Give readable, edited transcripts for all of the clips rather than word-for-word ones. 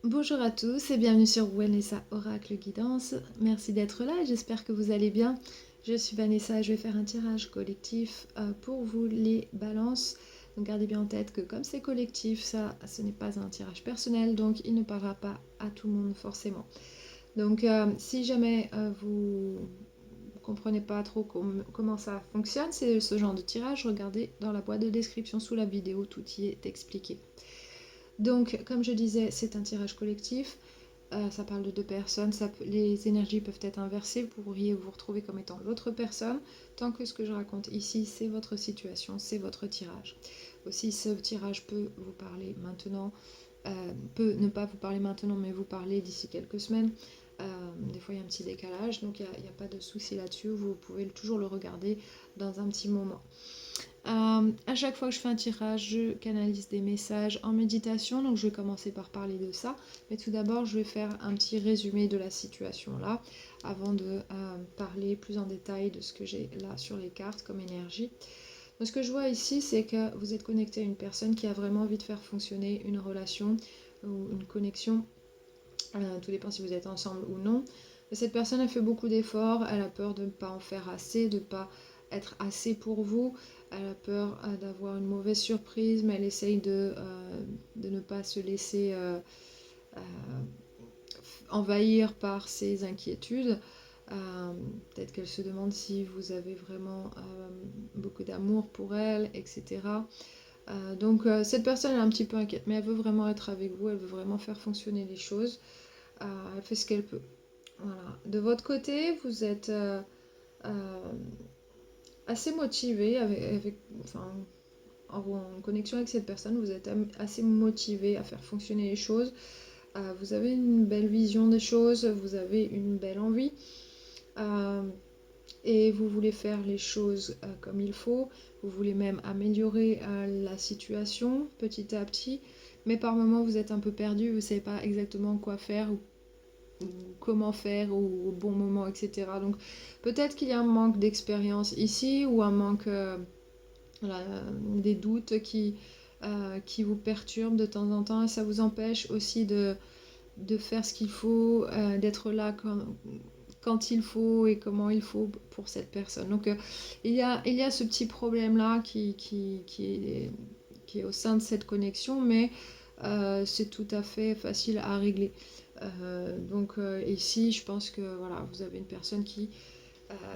Bonjour à tous et bienvenue sur Vanessa Oracle Guidance. Merci d'être là, j'espère que vous allez bien. Je suis Vanessa et je vais faire un tirage collectif pour vous les balances. Donc gardez bien en tête que comme c'est collectif, ce n'est pas un tirage personnel, donc il ne parlera pas à tout le monde forcément. Donc si jamais vous ne comprenez pas trop comment ça fonctionne, c'est ce genre de tirage, regardez dans la boîte de description sous la vidéo, tout y est expliqué. Donc, comme je disais, c'est un tirage collectif. Ça parle de deux personnes. Les énergies peuvent être inversées. Vous pourriez vous retrouver comme étant l'autre personne. Tant que ce que je raconte ici, c'est votre situation, c'est votre tirage. Aussi, ce tirage peut vous parler maintenant, peut ne pas vous parler maintenant, mais vous parler d'ici quelques semaines. Des fois, il y a un petit décalage, donc il n'y a pas de souci là-dessus. Vous pouvez toujours le regarder dans un petit moment. À chaque fois que je fais un tirage, je canalise des messages en méditation, donc je vais commencer par parler de ça. Mais tout d'abord, je vais faire un petit résumé de la situation là, avant de parler plus en détail de ce que j'ai là sur les cartes comme énergie. Donc, ce que je vois ici, c'est que vous êtes connecté à une personne qui a vraiment envie de faire fonctionner une relation ou une connexion. Tout dépend si vous êtes ensemble ou non. Mais cette personne a fait beaucoup d'efforts, elle a peur de ne pas en faire assez, de ne pas être assez pour vous. Elle a peur d'avoir une mauvaise surprise, mais elle essaye de ne pas se laisser euh, envahir par ses inquiétudes. Peut-être qu'elle se demande si vous avez vraiment beaucoup d'amour pour elle, etc. Donc cette personne est un petit peu inquiète, mais elle veut vraiment être avec vous, elle veut vraiment faire fonctionner les choses. Elle fait ce qu'elle peut. Voilà. De votre côté, vous êtes euh, assez motivé enfin, en connexion avec cette personne, vous êtes assez motivé à faire fonctionner les choses. Vous avez une belle vision des choses, vous avez une belle envie. Euh, et vous voulez faire les choses comme il faut, vous voulez même améliorer la situation petit à petit, mais par moments vous êtes un peu perdu, vous ne savez pas exactement quoi faire ou comment faire au bon moment, etc. Donc peut-être qu'il y a un manque d'expérience ici ou un manque voilà, des doutes qui vous perturbent de temps en temps et ça vous empêche aussi de faire ce qu'il faut, d'être là quand il faut et comment il faut pour cette personne. Donc il y a ce petit problème-là qui est au sein de cette connexion, mais c'est tout à fait facile à régler. Donc ici, je pense que voilà, vous avez une personne qui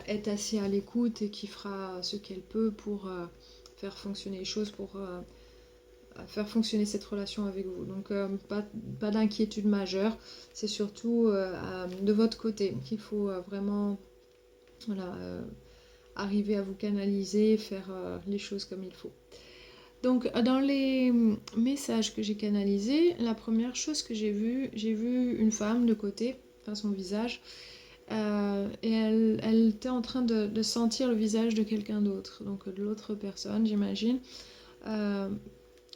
est assez à l'écoute et qui fera ce qu'elle peut pour faire fonctionner les choses, pour faire fonctionner cette relation avec vous. Donc pas d'inquiétude majeure, c'est surtout de votre côté qu'il faut vraiment voilà, arriver à vous canaliser, faire les choses comme il faut. Donc dans les messages que j'ai canalisés, la première chose que j'ai vu une femme de côté, enfin son visage, et elle était en train de sentir le visage de quelqu'un d'autre, donc de l'autre personne, j'imagine. Euh,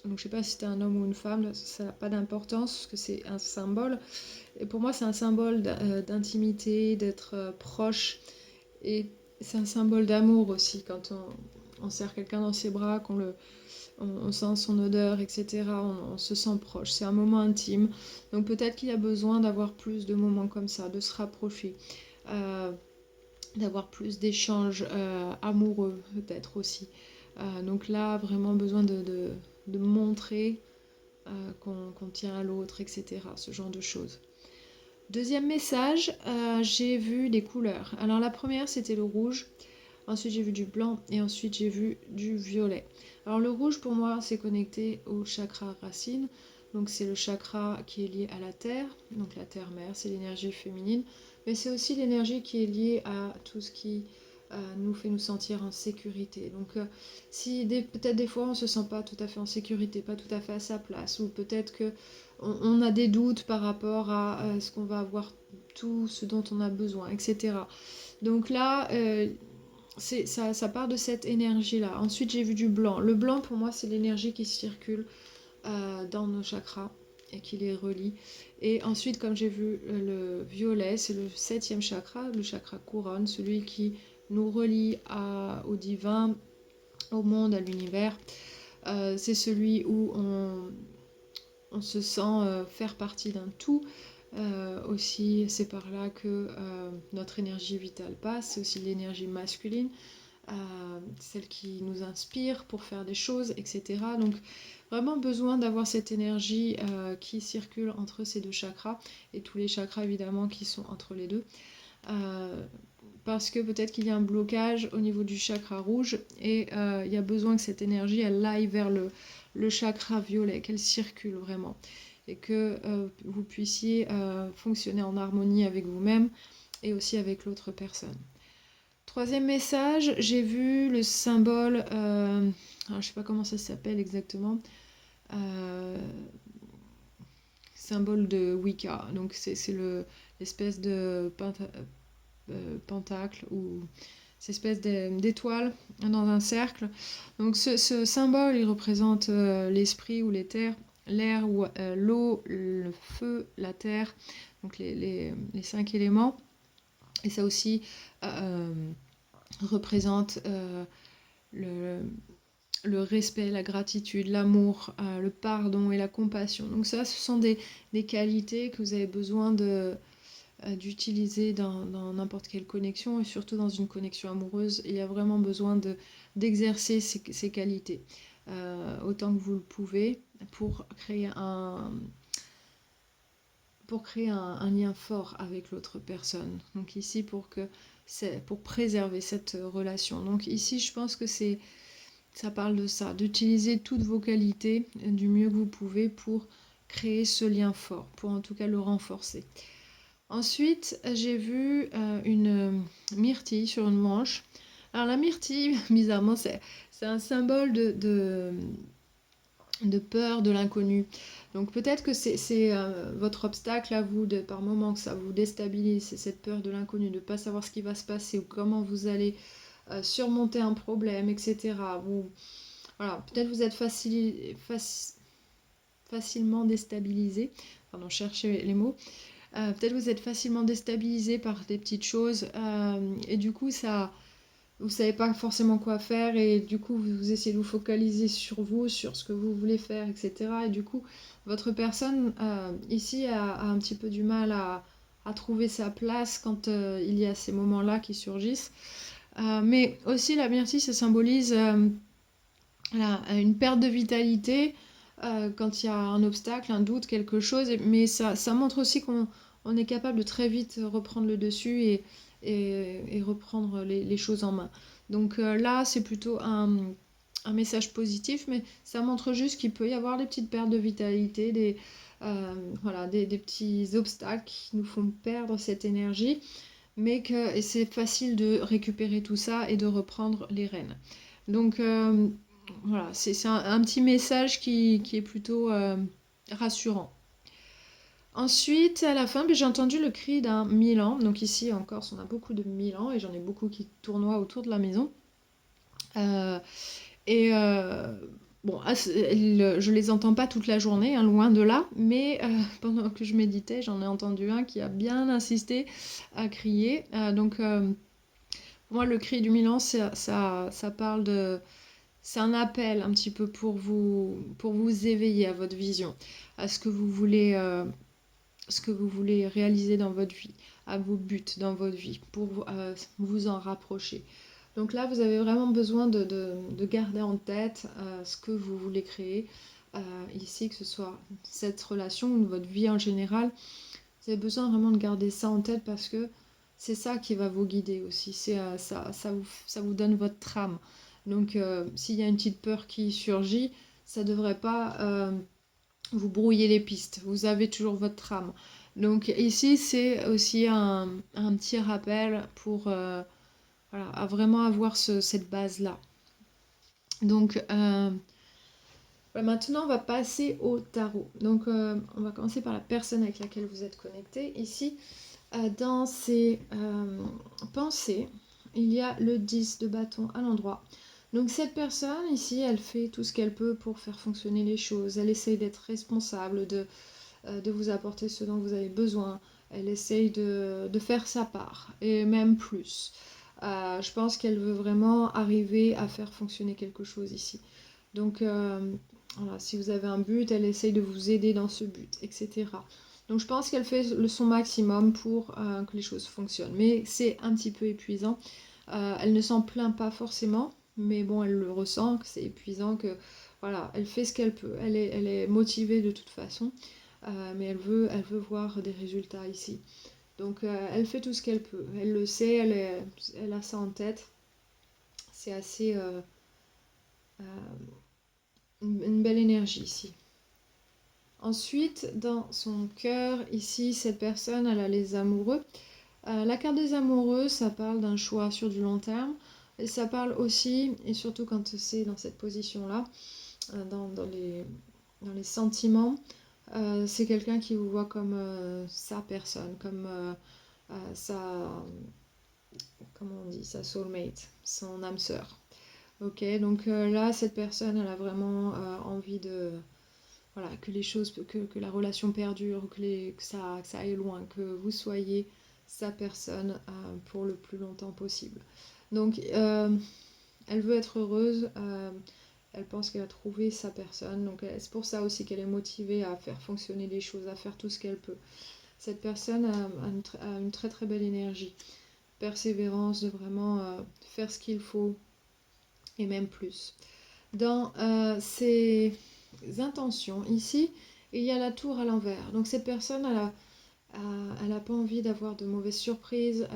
donc je sais pas si c'était un homme ou une femme, ça n'a pas d'importance, parce que c'est un symbole. Et pour moi, c'est un symbole d'intimité, d'être proche. Et c'est un symbole d'amour aussi, quand on serre quelqu'un dans ses bras, on sent son odeur, etc. On se sent proche. C'est un moment intime. Donc peut-être qu'il y a besoin d'avoir plus de moments comme ça, de se rapprocher. Euh, D'avoir plus d'échanges amoureux peut-être aussi. Donc là, vraiment besoin de montrer qu'on tient à l'autre, etc. Ce genre de choses. Deuxième message, j'ai vu des couleurs. Alors la première, c'était le rouge. Ensuite, j'ai vu du blanc et ensuite, j'ai vu du violet. Alors le rouge, pour moi, c'est connecté au chakra racine. Donc c'est le chakra qui est lié à la terre. Donc la terre-mère, c'est l'énergie féminine. Mais c'est aussi l'énergie qui est liée à tout ce qui nous fait nous sentir en sécurité. Donc si peut-être des fois on se sent pas tout à fait en sécurité, pas tout à fait à sa place, ou peut-être que on a des doutes par rapport à ce qu'on va avoir, tout ce dont on a besoin, etc. Donc là, ça part de cette énergie-là. Ensuite, j'ai vu du blanc. Le blanc, pour moi, c'est l'énergie qui circule dans nos chakras et qui les relie. Et ensuite, comme j'ai vu le violet, c'est le septième chakra, le chakra couronne, celui qui nous relie au divin, au monde, à l'univers. C'est celui où on se sent faire partie d'un tout. Aussi, c'est par là que notre énergie vitale passe, c'est aussi l'énergie masculine, celle qui nous inspire pour faire des choses, etc. Donc vraiment besoin d'avoir cette énergie qui circule entre ces deux chakras, et tous les chakras évidemment qui sont entre les deux. Parce que peut-être qu'il y a un blocage au niveau du chakra rouge, et il y a besoin que cette énergie elle aille vers le chakra violet, qu'elle circule vraiment, et que vous puissiez fonctionner en harmonie avec vous-même et aussi avec l'autre personne. Troisième message, j'ai vu le symbole, alors je ne sais pas comment ça s'appelle exactement, symbole de Wicca, donc c'est l'espèce de pentacle ou cette espèce d'étoile dans un cercle. Donc ce symbole, il représente l'esprit ou l'éther, l'air ou l'eau, le feu, la terre, donc les 5 éléments. Et ça aussi représente le respect, la gratitude, l'amour, le pardon et la compassion. Donc ça, ce sont des qualités que vous avez besoin d'utiliser dans n'importe quelle connexion, et surtout dans une connexion amoureuse. Il y a vraiment besoin d'exercer ces qualités autant que vous le pouvez pour créer un lien fort avec l'autre personne. Donc ici, pour préserver cette relation. Donc ici, je pense que ça parle de ça, d'utiliser toutes vos qualités du mieux que vous pouvez pour créer ce lien fort, pour en tout cas le renforcer. Ensuite, j'ai vu une myrtille sur une manche. Alors la myrtille, bizarrement, c'est un symbole de peur de l'inconnu. Donc peut-être que c'est votre obstacle à vous, par moment que ça vous déstabilise, c'est cette peur de l'inconnu, de ne pas savoir ce qui va se passer ou comment vous allez surmonter un problème, etc. Voilà, peut-être vous êtes facilement déstabilisé. Pardon, cherchez les mots. Peut-être vous êtes facilement déstabilisé par des petites choses et du coup vous savez pas forcément quoi faire, et du coup vous essayez de vous focaliser sur vous, sur ce que vous voulez faire, etc. Et du coup votre personne ici a un petit peu du mal à trouver sa place quand il y a ces moments-là qui surgissent. Mais aussi la myrtille, ça symbolise une perte de vitalité quand il y a un obstacle, un doute, quelque chose. Mais ça montre aussi qu'on est capable de très vite reprendre le dessus et reprendre les choses en main. Donc là, c'est plutôt un message positif, mais ça montre juste qu'il peut y avoir des petites pertes de vitalité, des petits obstacles qui nous font perdre cette énergie, mais que c'est facile de récupérer tout ça et de reprendre les rênes. Donc voilà, c'est un petit message qui est plutôt rassurant. Ensuite, à la fin, j'ai entendu le cri d'un milan. Donc ici en Corse, on a beaucoup de milans et j'en ai beaucoup qui tournoient autour de la maison. Bon, je les entends pas toute la journée, hein, loin de là, mais pendant que je méditais, j'en ai entendu un qui a bien insisté à crier. Donc pour moi, le cri du milan, ça parle de... C'est un appel un petit peu pour vous éveiller à votre vision, à ce que vous voulez réaliser dans votre vie, à vos buts dans votre vie, pour vous en rapprocher. Donc là, vous avez vraiment besoin de garder en tête ce que vous voulez créer ici, que ce soit cette relation ou votre vie en général. Vous avez besoin vraiment de garder ça en tête, parce que c'est ça qui va vous guider aussi. Ça vous donne votre trame. Donc s'il y a une petite peur qui surgit, ça ne devrait pas vous brouiller les pistes. Vous avez toujours votre trame. Donc ici, c'est aussi un petit rappel pour à vraiment avoir cette base-là. Donc maintenant, on va passer au tarot. Donc on va commencer par la personne avec laquelle vous êtes connecté. Ici, dans ses pensées, il y a le 10 de bâton à l'endroit. Donc cette personne ici, elle fait tout ce qu'elle peut pour faire fonctionner les choses. Elle essaye d'être responsable, de vous apporter ce dont vous avez besoin. Elle essaye de faire sa part, et même plus. Je pense qu'elle veut vraiment arriver à faire fonctionner quelque chose ici. Donc Voilà, si vous avez un but, elle essaye de vous aider dans ce but, etc. Donc je pense qu'elle fait son maximum pour que les choses fonctionnent. Mais c'est un petit peu épuisant. Elle ne s'en plaint pas forcément, mais bon, elle le ressent, que c'est épuisant, que voilà, elle fait ce qu'elle peut. Elle est motivée de toute façon, mais elle veut voir des résultats ici. Donc elle fait tout ce qu'elle peut. Elle le sait, elle a ça en tête. C'est assez une belle énergie ici. Ensuite, dans son cœur, ici, cette personne, elle a les amoureux. La carte des amoureux, ça parle d'un choix sur du long terme. Et ça parle aussi, et surtout quand c'est dans cette position-là, dans les sentiments, c'est quelqu'un qui vous voit comme sa personne, comme sa, comment on dit, sa soulmate, son âme sœur. Ok, donc là, cette personne, elle a vraiment envie de, voilà, que les choses, que la relation perdure, que ça aille loin, que vous soyez sa personne pour le plus longtemps possible. Donc, elle veut être heureuse, elle pense qu'elle a trouvé sa personne, donc c'est pour ça aussi qu'elle est motivée à faire fonctionner les choses, à faire tout ce qu'elle peut. Cette personne a une très très belle énergie, persévérance de vraiment faire ce qu'il faut et même plus. Dans ses intentions, ici, il y a la tour à l'envers. Donc cette personne, elle a pas envie d'avoir de mauvaises surprises,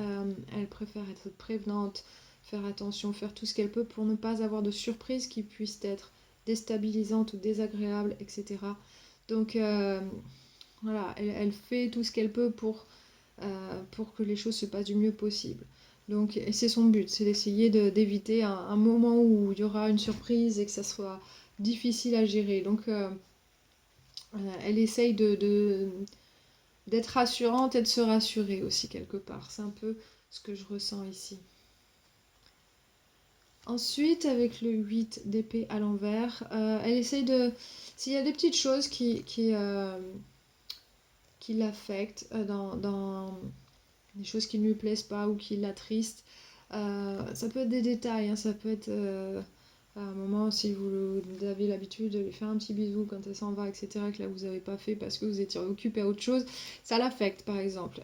elle préfère être prévenante, faire attention, faire tout ce qu'elle peut pour ne pas avoir de surprises qui puissent être déstabilisantes ou désagréables, etc. Donc voilà, elle fait tout ce qu'elle peut pour que les choses se passent du mieux possible. Donc c'est son but, c'est d'essayer d'éviter un moment où il y aura une surprise et que ça soit difficile à gérer. Donc elle essaye d'être rassurante et de se rassurer aussi quelque part. C'est un peu ce que je ressens ici. Ensuite, avec le 8 d'épée à l'envers, elle essaye de... S'il y a des petites choses qui l'affectent dans des choses qui ne lui plaisent pas ou qui l'attristent, ça peut être des détails, hein, ça peut être à un moment si vous avez l'habitude de lui faire un petit bisou quand elle s'en va, etc., que là vous n'avez pas fait parce que vous étiez occupé à autre chose, ça l'affecte par exemple.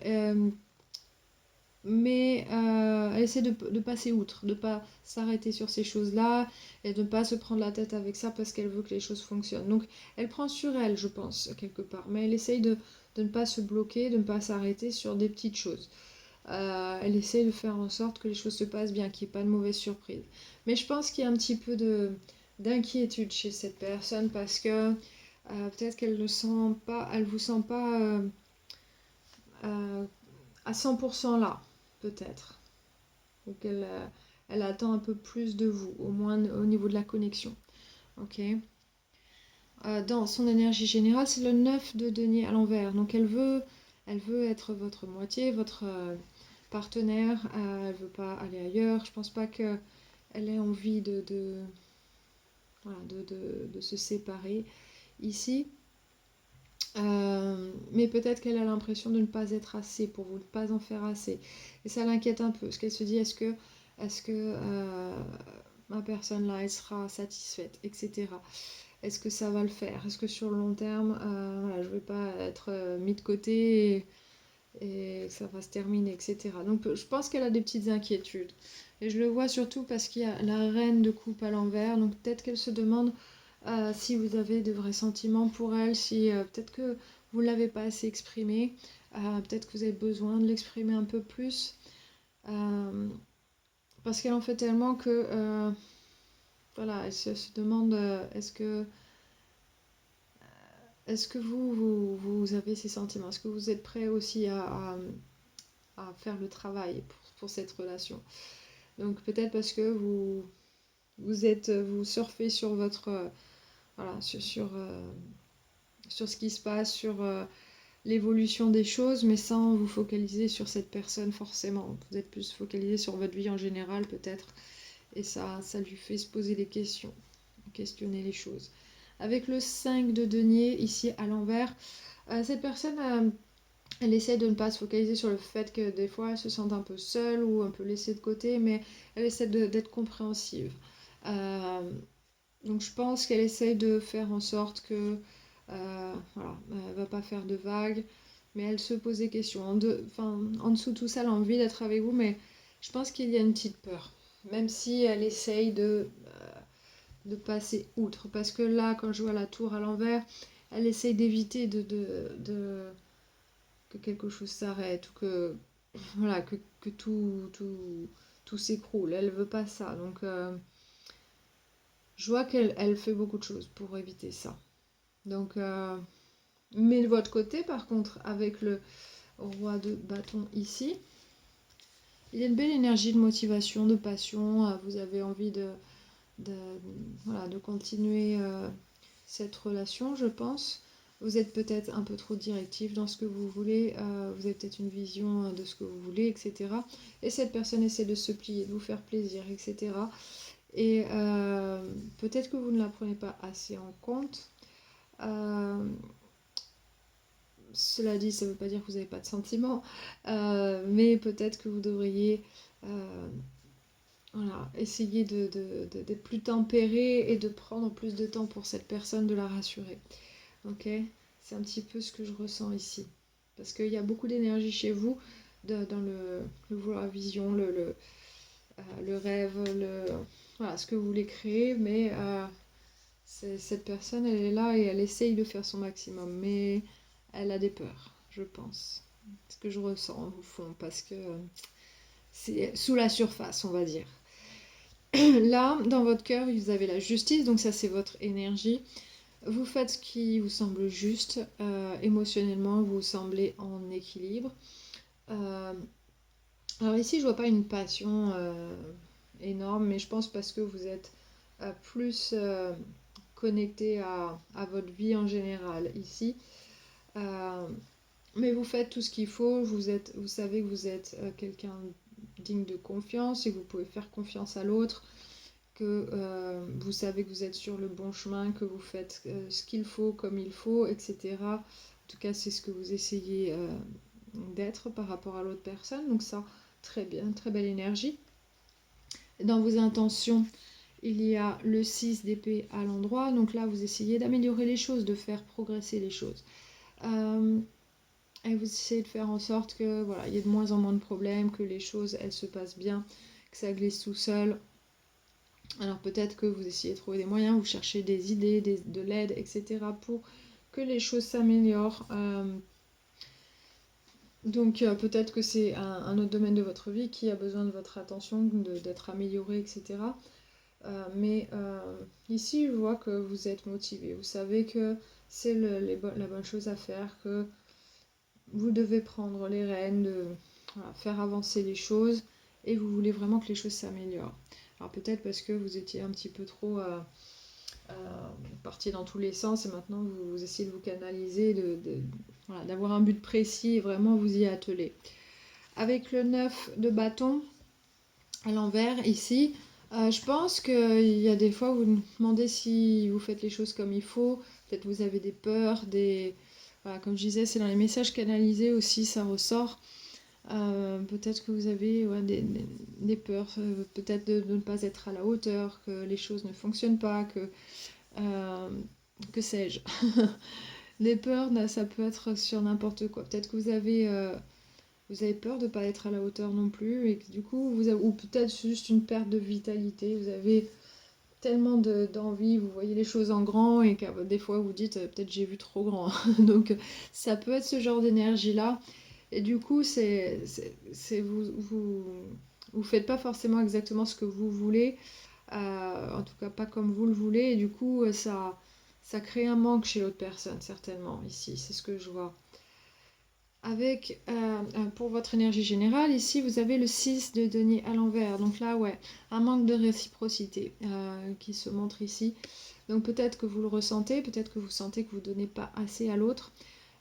Mais elle essaie de passer outre, de ne pas s'arrêter sur ces choses-là et de ne pas se prendre la tête avec ça parce qu'elle veut que les choses fonctionnent. Donc elle prend sur elle, je pense, quelque part, mais elle essaye de ne pas se bloquer, de ne pas s'arrêter sur des petites choses. Elle essaie de faire en sorte que les choses se passent bien, qu'il n'y ait pas de mauvaises surprises. Mais je pense qu'il y a un petit peu d'inquiétude chez cette personne parce que peut-être qu'elle ne sent pas, elle vous sent pas euh, à 100% là, peut-être. Donc elle attend un peu plus de vous, au moins au niveau de la connexion. Ok. Dans son énergie générale, c'est le 9 de denier à l'envers. Donc elle veut être votre moitié, votre partenaire. Elle veut pas aller ailleurs. Je pense pas qu'elle ait envie voilà, de se séparer ici. Mais peut-être qu'elle a l'impression de ne pas être assez pour vous, de ne pas en faire assez. Et ça l'inquiète un peu, parce qu'elle se dit est-ce que ma personne là, elle sera satisfaite, etc. Est-ce que ça va le faire? Est-ce que sur le long terme, voilà, je ne vais pas être mis de côté et ça va se terminer, etc. Donc je pense qu'elle a des petites inquiétudes. Et je le vois surtout parce qu'il y a la reine de coupe à l'envers, donc peut-être qu'elle se demande si vous avez de vrais sentiments pour elle, si peut-être que vous ne l'avez pas assez exprimé, peut-être que vous avez besoin de l'exprimer un peu plus, parce qu'elle en fait tellement que voilà, elle se demande est-ce que vous avez ces sentiments, est-ce que vous êtes prêt aussi à faire le travail pour cette relation. Donc peut-être parce que vous surfez sur votre voilà sur ce qui se passe, sur l'évolution des choses, mais sans vous focaliser sur cette personne forcément. Vous êtes plus focalisé sur votre vie en général peut-être, et ça lui fait se poser des questions, questionner les choses. Avec le 5 de denier ici à l'envers, cette personne elle essaie de ne pas se focaliser sur le fait que des fois elle se sente un peu seule ou un peu laissée de côté, mais elle essaie d'être compréhensive. Euh, Donc je pense qu'elle essaye de faire en sorte que, voilà, elle va pas faire de vagues, mais elle se pose des questions. En dessous de tout ça, elle a envie d'être avec vous, mais je pense qu'il y a une petite peur. Même si elle essaye de passer outre. Parce que là, quand je vois la tour à l'envers, elle essaye d'éviter que quelque chose s'arrête ou que, voilà, que tout s'écroule. Elle veut pas ça. Donc, je vois qu'elle fait beaucoup de choses pour éviter ça. Donc, mais de votre côté, par contre, avec le roi de bâton ici, il y a une belle énergie de motivation, de passion. Vous avez envie de, voilà, de continuer cette relation, je pense. Vous êtes peut-être un peu trop directif dans ce que vous voulez, vous avez peut-être une vision de ce que vous voulez, etc. Et cette personne essaie de se plier, de vous faire plaisir, etc. Et peut-être que vous ne la prenez pas assez en compte. Euh, Cela dit, ça ne veut pas dire que vous n'avez pas de sentiments, mais peut-être que vous devriez voilà, essayer d'être plus tempéré et de prendre plus de temps pour cette personne, de la rassurer. Ok? C'est un petit peu ce que je ressens ici. Parce qu'il y a beaucoup d'énergie chez vous dans le vouloir vision, le rêve, voilà, ce que vous voulez créer, mais cette personne, elle est là et elle essaye de faire son maximum, mais elle a des peurs, je pense. Ce que je ressens au fond, parce que c'est sous la surface, on va dire. Là, dans votre cœur, vous avez la justice, donc ça c'est votre énergie. Vous faites ce qui vous semble juste, émotionnellement, vous semblez en équilibre. Euh, alors ici, je vois pas une passion énorme, mais je pense parce que vous êtes plus connecté à votre vie en général ici. Euh, mais vous faites tout ce qu'il faut, vous savez que vous êtes quelqu'un digne de confiance et que vous pouvez faire confiance à l'autre, que vous savez que vous êtes sur le bon chemin, que vous faites ce qu'il faut comme il faut, etc. En tout cas, c'est ce que vous essayez d'être par rapport à l'autre personne. Donc ça, très bien, très belle énergie. Dans vos intentions, il y a le 6 d'épée à l'endroit. Donc là, vous essayez d'améliorer les choses, de faire progresser les choses. Et vous essayez de faire en sorte que voilà, il y ait de moins en moins de problèmes, que les choses elles se passent bien, que ça glisse tout seul. Alors peut-être que vous essayez de trouver des moyens, vous cherchez des idées, de l'aide, etc. pour que les choses s'améliorent. Donc peut-être que c'est un autre domaine de votre vie qui a besoin de votre attention, d'être amélioré, etc. Mais ici, je vois que vous êtes motivé. Vous savez que c'est la bonne chose à faire, que vous devez prendre les rênes, voilà, faire avancer les choses, et vous voulez vraiment que les choses s'améliorent. Alors peut-être parce que vous étiez un petit peu trop parti dans tous les sens, et maintenant vous essayez de vous canaliser, voilà, d'avoir un but précis et vraiment vous y atteler. Avec le 9 de bâton à l'envers ici, je pense qu'il y a des fois où vous vous demandez si vous faites les choses comme il faut, peut-être vous avez des peurs, voilà, comme je disais, c'est dans les messages canalisés aussi, ça ressort. Peut-être que vous avez ouais, des peurs, peut-être de ne pas être à la hauteur, que les choses ne fonctionnent pas, euh, que sais-je. Des peurs, ça peut être sur n'importe quoi. Peut-être que vous avez peur de ne pas être à la hauteur non plus, et que du coup, ou peut-être juste une perte de vitalité. Vous avez tellement d'envie, vous voyez les choses en grand, et que des fois vous dites peut-être j'ai vu trop grand. Donc ça peut être ce genre d'énergie-là. Et du coup, vous faites pas forcément exactement ce que vous voulez, en tout cas pas comme vous le voulez, et du coup, ça crée un manque chez l'autre personne, certainement, ici, c'est ce que je vois. Avec, pour votre énergie générale, ici, vous avez le 6 de denier à l'envers. Donc là, ouais, un manque de réciprocité qui se montre ici. Donc peut-être que vous le ressentez, peut-être que vous sentez que vous ne donnez pas assez à l'autre.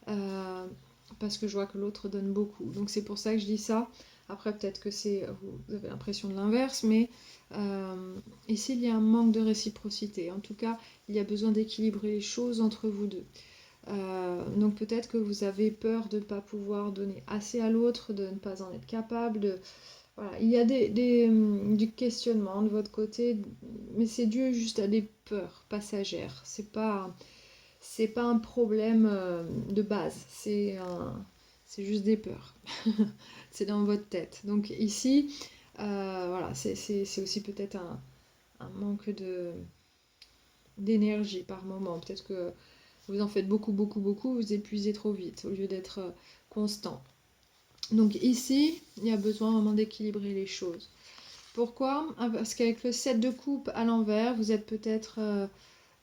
Euh, Parce que je vois que l'autre donne beaucoup. Donc c'est pour ça que je dis ça. Après, peut-être que vous avez l'impression de l'inverse, mais ici, il y a un manque de réciprocité. En tout cas, il y a besoin d'équilibrer les choses entre vous deux. Donc peut-être que vous avez peur de ne pas pouvoir donner assez à l'autre, de ne pas en être capable, Voilà, il y a du questionnement de votre côté, mais c'est dû juste à des peurs passagères. C'est pas un problème de base, c'est juste des peurs. C'est dans votre tête. Donc ici, voilà, c'est aussi peut-être un manque d'énergie par moment. Peut-être que vous en faites beaucoup, beaucoup, beaucoup, vous épuisez trop vite au lieu d'être constant. Donc ici, il y a besoin vraiment d'équilibrer les choses. Pourquoi? Parce qu'avec le 7 de coupe à l'envers, vous êtes peut-être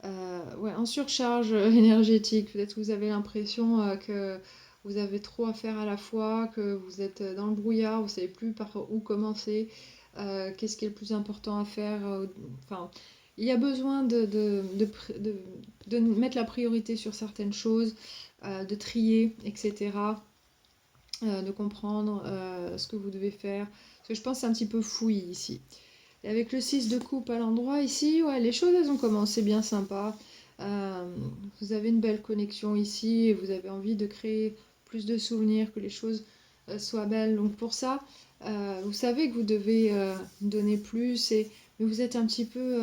ouais, en surcharge énergétique. Peut-être que vous avez l'impression que vous avez trop à faire à la fois, que vous êtes dans le brouillard, vous ne savez plus par où commencer, qu'est-ce qui est le plus important à faire. Enfin, il y a besoin de mettre la priorité sur certaines choses, de trier, etc. De comprendre ce que vous devez faire. Parce que je pense que c'est un petit peu fouillis ici. Et avec le 6 de coupe à l'endroit ici, ouais, les choses elles ont commencé bien sympa. Vous avez une belle connexion ici et vous avez envie de créer plus de souvenirs, que les choses soient belles. Donc pour ça, vous savez que vous devez donner plus, mais vous êtes un petit peu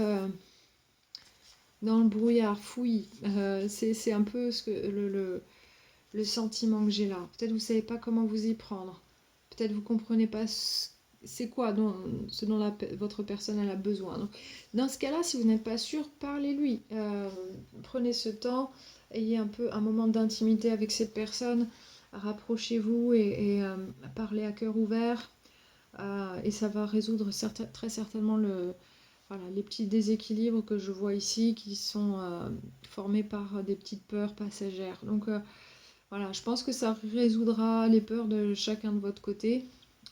dans le brouillard, fouillis. C'est un peu le sentiment que j'ai là. Peut-être vous ne savez pas comment vous y prendre. Peut-être vous ne comprenez pas c'est quoi ce dont votre personne elle a besoin. Donc, dans ce cas-là, si vous n'êtes pas sûr, parlez-lui. Prenez ce temps, ayez un peu un moment d'intimité avec cette personne, rapprochez-vous et parlez à cœur ouvert. Et ça va résoudre très certainement voilà, les petits déséquilibres que je vois ici qui sont formés par des petites peurs passagères. Donc, voilà, je pense que ça résoudra les peurs de chacun de votre côté,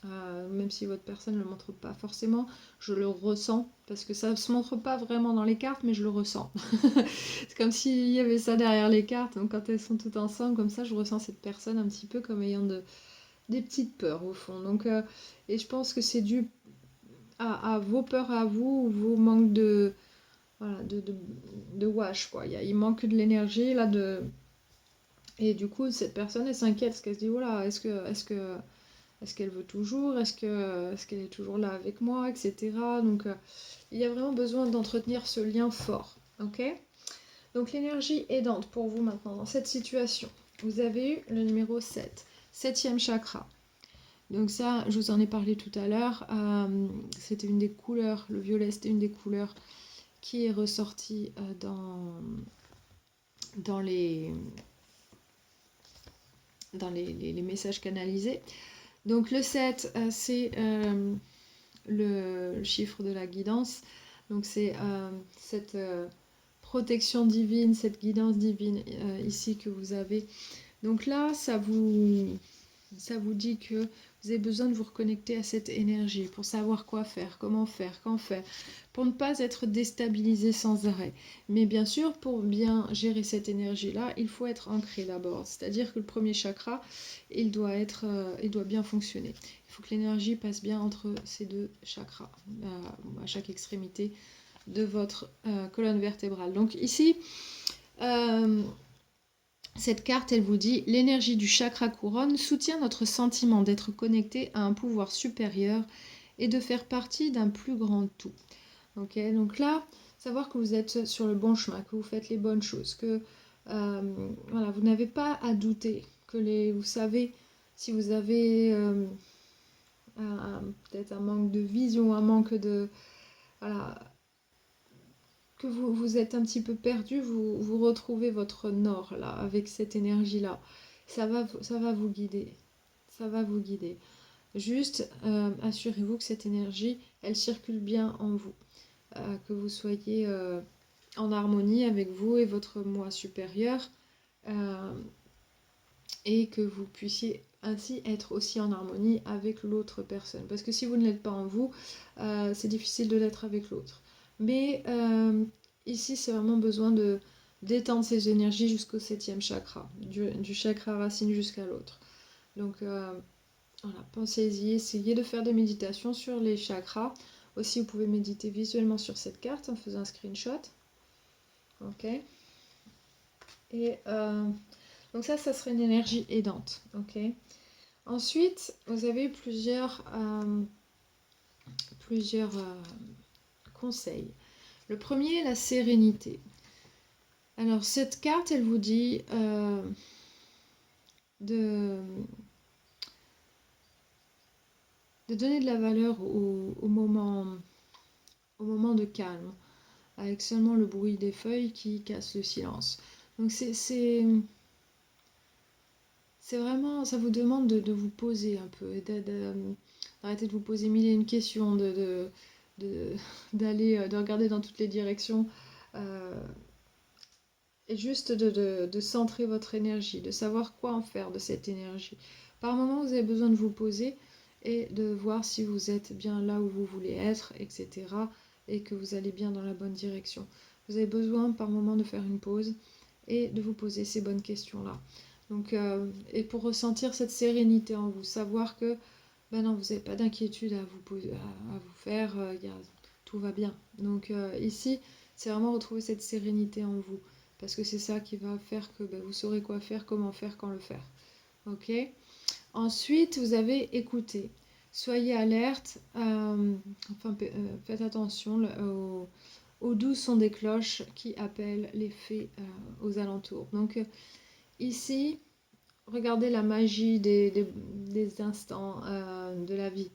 même si votre personne ne le montre pas forcément, je le ressens, parce que ça ne se montre pas vraiment dans les cartes, mais je le ressens. C'est comme s'il y avait ça derrière les cartes, donc quand elles sont toutes ensemble, comme ça, je ressens cette personne un petit peu comme ayant des petites peurs au fond. Donc, et je pense que c'est dû à vos peurs à vous, vos manques voilà, de wash, quoi. Il manque de l'énergie, là, et du coup, cette personne, elle s'inquiète parce qu'elle se dit, voilà, est-ce qu'elle veut toujours, est-ce qu'elle est toujours là avec moi, etc. Donc, il y a vraiment besoin d'entretenir ce lien fort, ok? Donc, l'énergie aidante pour vous maintenant dans cette situation. Vous avez eu le numéro 7, septième chakra. Donc ça, je vous en ai parlé tout à l'heure. C'était une des couleurs, le violet, c'était une des couleurs qui est ressortie dans les les messages canalisés. Donc le 7, c'est le chiffre de la guidance. Donc c'est cette protection divine, cette guidance divine ici que vous avez. Donc là, ça vous dit que vous avez besoin de vous reconnecter à cette énergie pour savoir quoi faire, comment faire, quand faire, pour ne pas être déstabilisé sans arrêt. Mais bien sûr, pour bien gérer cette énergie-là, il faut être ancré d'abord. C'est-à-dire que le premier chakra, il doit bien fonctionner. Il faut que l'énergie passe bien entre ces deux chakras, à chaque extrémité de votre colonne vertébrale. Donc ici, cette carte, elle vous dit, l'énergie du chakra couronne soutient notre sentiment d'être connecté à un pouvoir supérieur et de faire partie d'un plus grand tout. Ok, donc là, savoir que vous êtes sur le bon chemin, que vous faites les bonnes choses, que voilà, vous n'avez pas à douter, vous savez si vous avez peut-être un manque de vision, un manque de voilà, que vous êtes un petit peu perdu, vous retrouvez votre nord là, avec cette énergie-là. Ça va vous guider. Ça va vous guider. Juste, assurez-vous que cette énergie, elle circule bien en vous. Que vous soyez en harmonie avec vous et votre moi supérieur. Et que vous puissiez ainsi être aussi en harmonie avec l'autre personne. Parce que si vous ne l'êtes pas en vous, c'est difficile de l'être avec l'autre. Mais ici, c'est vraiment besoin de d'étendre ces énergies jusqu'au septième chakra, du chakra racine jusqu'à l'autre. Donc voilà, pensez-y, essayez de faire des méditations sur les chakras. Aussi, vous pouvez méditer visuellement sur cette carte en faisant un screenshot. Ok. Et donc ça serait une énergie aidante. Ok. Ensuite, vous avez plusieurs plusieurs conseils. Le premier, la sérénité. Alors cette carte, elle vous dit de donner de la valeur au moment de calme, avec seulement le bruit des feuilles qui casse le silence. Donc c'est vraiment, ça vous demande de vous poser un peu, d'arrêter de vous poser mille et une questions, d'aller, de regarder dans toutes les directions, euh, et juste de centrer votre énergie, de savoir quoi en faire de cette énergie. Par moment, vous avez besoin de vous poser et de voir si vous êtes bien là où vous voulez être, etc. et que vous allez bien dans la bonne direction. Vous avez besoin par moment de faire une pause et de vous poser ces bonnes questions-là. Donc, et pour ressentir cette sérénité en vous, savoir que ben non, vous n'avez pas d'inquiétude à vous faire, tout va bien. Donc ici, c'est vraiment retrouver cette sérénité en vous, parce que c'est ça qui va faire que ben, vous saurez quoi faire, comment faire, quand le faire. Ok. Ensuite, vous avez écouté. Soyez alerte, faites attention au doux son des cloches qui appellent les fées aux alentours. Donc ici, regardez la magie des instants de la vie,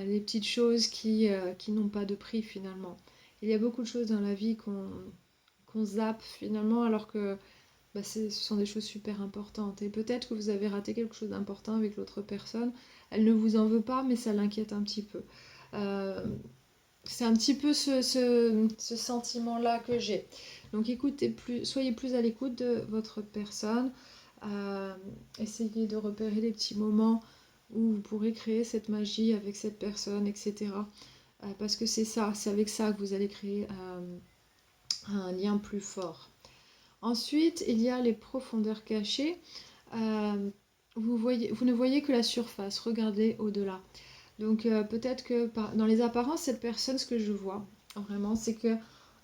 les petites choses qui n'ont pas de prix finalement. Il y a beaucoup de choses dans la vie qu'on zappe finalement alors que bah, ce sont des choses super importantes. Et peut-être que vous avez raté quelque chose d'important avec l'autre personne. Elle ne vous en veut pas, mais ça l'inquiète un petit peu. Euh, c'est un petit peu ce sentiment-là que j'ai. Donc soyez plus à l'écoute de votre personne. Euh, essayez de repérer les petits moments où vous pourrez créer cette magie avec cette personne, etc. Parce que c'est ça, c'est avec ça que vous allez créer un lien plus fort. Ensuite, il y a les profondeurs cachées. Euh, vous ne voyez que la surface, regardez au-delà. Donc peut-être que dans les apparences, cette personne, ce que je vois vraiment, c'est que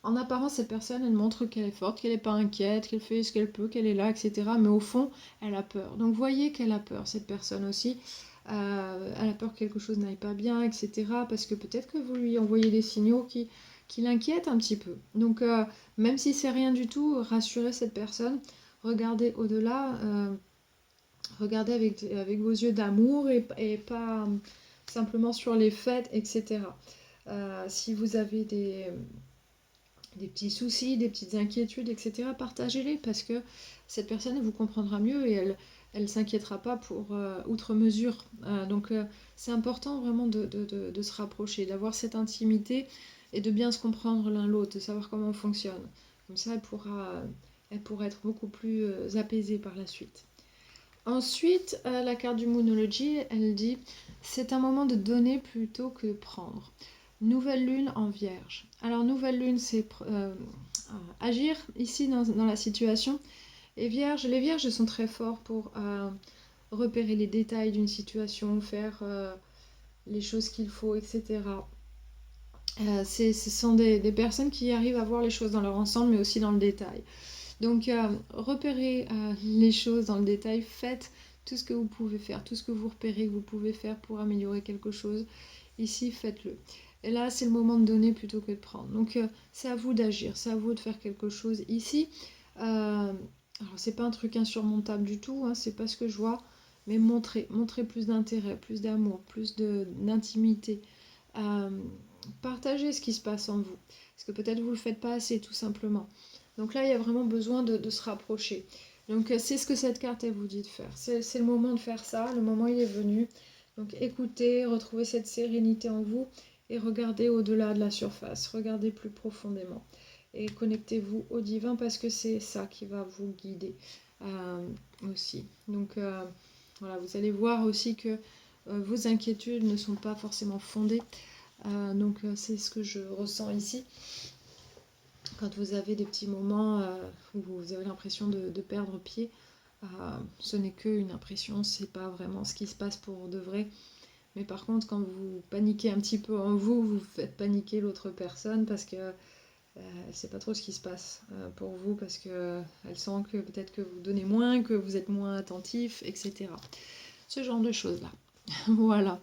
en apparence, cette personne, elle montre qu'elle est forte, qu'elle n'est pas inquiète, qu'elle fait ce qu'elle peut, qu'elle est là, etc. Mais au fond, elle a peur. Donc voyez qu'elle a peur, cette personne aussi. Elle a peur que quelque chose n'aille pas bien, etc. Parce que peut-être que vous lui envoyez des signaux qui l'inquiètent un petit peu. Donc même si c'est rien du tout, rassurez cette personne. Regardez au-delà. Regardez avec vos yeux d'amour et pas simplement sur les faits, etc. Si vous avez des petits soucis, des petites inquiétudes, etc., partagez-les parce que cette personne elle vous comprendra mieux et elle s'inquiétera pas pour outre mesure. Donc c'est important vraiment de se rapprocher, d'avoir cette intimité et de bien se comprendre l'un l'autre, de savoir comment on fonctionne. Comme ça, elle pourra être beaucoup plus apaisée par la suite. Ensuite, la carte du Moonology, elle dit c'est un moment de donner plutôt que de prendre. Nouvelle lune en vierge. Alors, nouvelle lune, c'est agir ici dans la situation. Et les vierges sont très forts pour repérer les détails d'une situation, faire les choses qu'il faut, etc. Ce sont des personnes qui arrivent à voir les choses dans leur ensemble, mais aussi dans le détail. Donc, repérez les choses dans le détail, faites tout ce que vous pouvez faire, tout ce que vous repérez que vous pouvez faire pour améliorer quelque chose. Ici, faites-le. Et là, c'est le moment de donner plutôt que de prendre. Donc, c'est à vous d'agir, c'est à vous de faire quelque chose. Ici, alors c'est pas un truc insurmontable du tout, hein, c'est pas ce que je vois, mais montrez plus d'intérêt, plus d'amour, plus d'intimité. Euh, Partagez ce qui se passe en vous. Parce que peut-être vous ne le faites pas assez, tout simplement. Donc là, il y a vraiment besoin de se rapprocher. Donc c'est ce que cette carte elle vous dit de faire. C'est le moment de faire ça, le moment il est venu. Donc écoutez, retrouvez cette sérénité en vous et regardez au-delà de la surface, regardez plus profondément. Et connectez-vous au divin parce que c'est ça qui va vous guider aussi. Donc voilà, vous allez voir aussi que vos inquiétudes ne sont pas forcément fondées. Donc c'est ce que je ressens ici. Quand vous avez des petits moments où vous avez l'impression de perdre pied, ce n'est qu'une impression, c'est pas vraiment ce qui se passe pour de vrai. Mais par contre, quand vous paniquez un petit peu en vous, vous faites paniquer l'autre personne parce que elle sait pas trop ce qui se passe pour vous, parce que elle sent que peut-être que vous donnez moins, que vous êtes moins attentif, etc. Ce genre de choses-là. Voilà.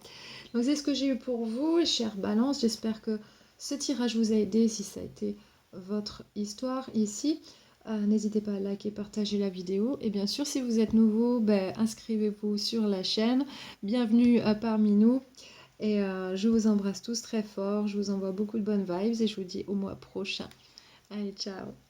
Donc c'est ce que j'ai eu pour vous, chère Balance. J'espère que ce tirage vous a aidé si ça a été votre histoire ici. N'hésitez pas à liker, partager la vidéo. Et bien sûr, si vous êtes nouveau, ben, inscrivez-vous sur la chaîne. Bienvenue parmi nous. Et je vous embrasse tous très fort. Je vous envoie beaucoup de bonnes vibes et je vous dis au mois prochain. Allez, ciao!